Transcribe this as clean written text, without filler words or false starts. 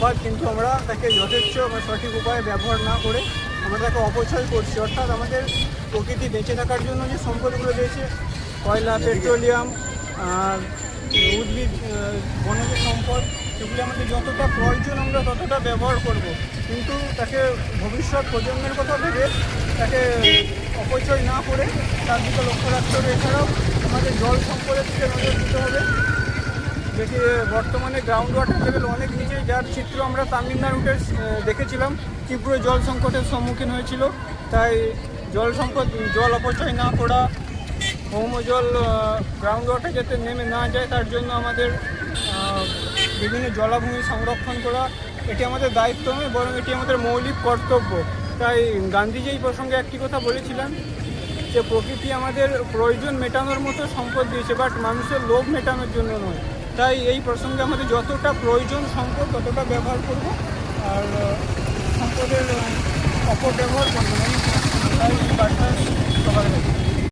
অবাধ, কিন্তু আমরা তাকে যথেচ্ছ বা সঠিক উপায়ে ব্যবহার না করে আমরা তাকে অপচয় করছি। অর্থাৎ আমাদের প্রকৃতি বেঁচে থাকার জন্য যে সম্পদগুলো দিয়েছে, কয়লা, পেট্রোলিয়াম, উদ্ভিদ, বনজ সম্পদ, সেগুলি আমাদের যতটা প্রয়োজন আমরা ততটা ব্যবহার করব, কিন্তু তাকে ভবিষ্যৎ প্রজন্মের কথা ভেবে তাকে অপচয় না করে তার দিকে লক্ষ্য রাখতে হবে। এছাড়াও আমাদের জল সম্পদের দিকে নজর দিতে হবে। দেখি বর্তমানে গ্রাউন্ড ওয়াটার লেভেল অনেক নিচে, যার চিত্র আমরা তামিলনাড়ুতে দেখেছিলাম, তীব্র জল সংকটের সম্মুখীন হয়েছিল। তাই জল অপচয় না করা, ভৌমজল গ্রাউন্ড ওয়াটার যাতে নেমে না যায় তার জন্য আমাদের বিভিন্ন জলাভূমি সংরক্ষণ করা, এটি আমাদের দায়িত্ব নয়, বরং এটি আমাদের মৌলিক কর্তব্য। তাই গান্ধীজি এই প্রসঙ্গে একটি কথা বলেছিলেন যে প্রকৃতি আমাদের প্রয়োজন মেটানোর মতো সম্পদ দিয়েছে, বাট মানুষের লোভ মেটানোর জন্য নয়। তাই এই প্রসঙ্গে আমাদের যতটা প্রয়োজন সম্পদ ততটা ব্যবহার করব, আর সম্পদের অপব্যবহার করবো না।